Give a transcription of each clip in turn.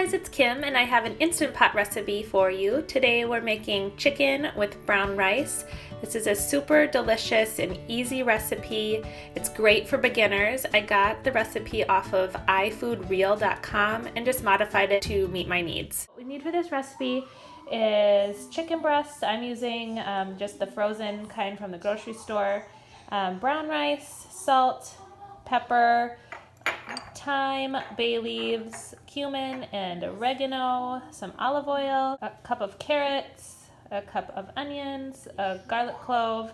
guys, it's Kim and I have an Instant Pot recipe for you. Today we're making chicken with brown rice. This is a super delicious and easy recipe. It's great for beginners. I got the recipe off of ifoodreal.com and just modified it to meet my needs. What we need for this recipe is chicken breasts. I'm using just the frozen kind from the grocery store. Brown rice, salt, pepper, thyme, bay leaves, cumin, and oregano, some olive oil, a cup of carrots, a cup of onions, a garlic clove,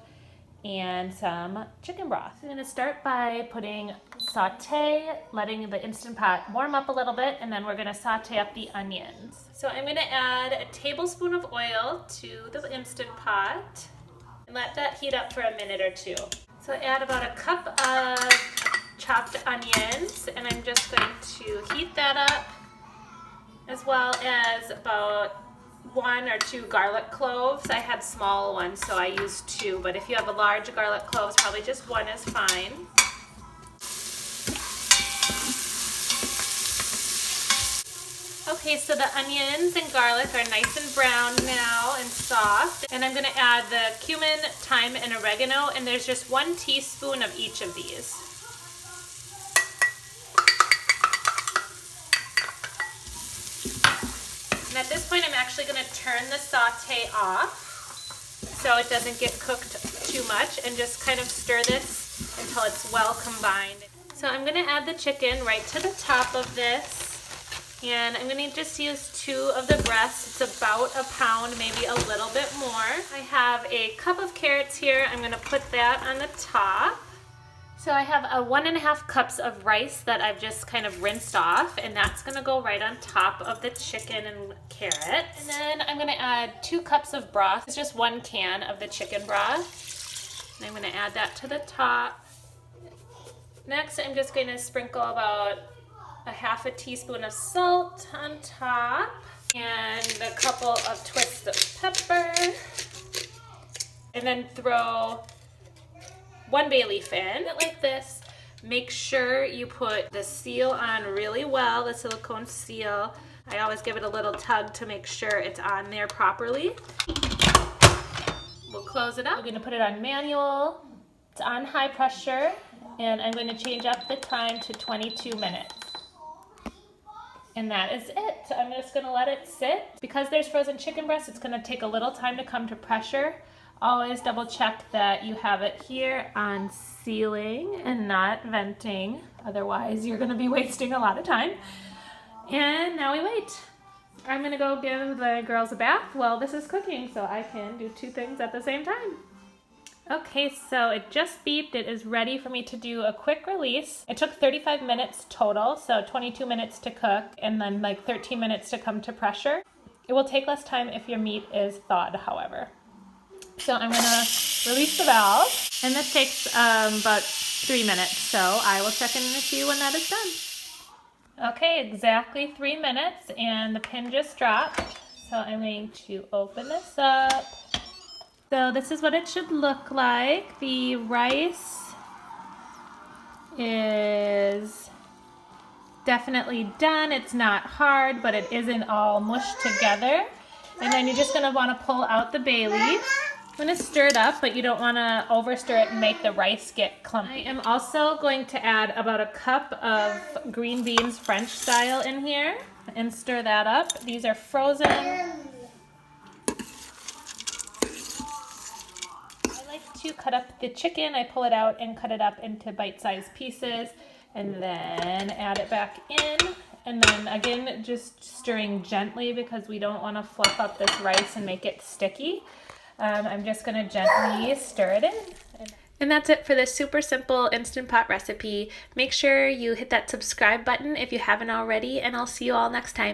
and some chicken broth. I'm going to start by putting sauté, letting the Instant Pot warm up a little bit, and then we're going to sauté up the onions. So I'm going to add a tablespoon of oil to the Instant Pot and let that heat up for a minute or two. So add about a cup of chopped onions, and I'm just going to heat that up, as well as about 1 or 2 garlic cloves. I had small ones, so I used 2, but if you have a large garlic cloves, probably just 1 is fine. Okay, so the onions and garlic are nice and brown now and soft, and I'm going to add the cumin, thyme, and oregano, and there's just 1 teaspoon of each of these. And at this point, I'm actually going to turn the sauté off so it doesn't get cooked too much, and just kind of stir this until it's well combined. So I'm going to add the chicken right to the top of this, and I'm going to just use 2 of the breasts. It's about a pound, maybe a little bit more. I have a cup of carrots here. I'm going to put that on the top. So I have 1.5 cups of rice that I've just kind of rinsed off, and that's going to go right on top of the chicken and carrots. And then I'm going to add 2 cups of broth. It's just 1 can of the chicken broth. And I'm going to add that to the top. Next, I'm just going to sprinkle about a 1/2 teaspoon of salt on top, and a couple of twists of pepper. And then throw 1 bay leaf in, like this. Make sure you put the seal on really well, the silicone seal. I always give it a little tug to make sure it's on there properly. We'll close it up. I'm going to put it on manual. It's on high pressure, and I'm going to change up the time to 22 minutes. And that is it. I'm just going to let it sit. Because there's frozen chicken breast, it's going to take a little time to come to pressure. Always double check that you have it here on sealing and not venting. Otherwise, you're going to be wasting a lot of time. And now we wait. I'm going to go give the girls a bath while this is cooking, so I can do 2 things at the same time. Okay, so it just beeped. It is ready for me to do a quick release. It took 35 minutes total, so 22 minutes to cook and then like 13 minutes to come to pressure. It will take less time if your meat is thawed, however. So I'm going to release the valve, and this takes about 3 minutes, so I will check in with you when that is done. Okay, exactly 3 minutes, and the pin just dropped, so I'm going to open this up. So this is what it should look like. The rice is definitely done. It's not hard, but it isn't all mushed together. And then you're just going to want to pull out the bay leaf. I'm going to stir it up, but you don't want to over stir it and make the rice get clumpy. I am also going to add about a cup of green beans French style in here and stir that up. These are frozen. To cut up the chicken, I pull it out and cut it up into bite-sized pieces, and then add it back in, and then again just stirring gently because we don't want to fluff up this rice and make it sticky. I'm just going to gently stir it in. And that's it for this super simple Instant Pot recipe. Make sure you hit that subscribe button if you haven't already, and I'll see you all next time.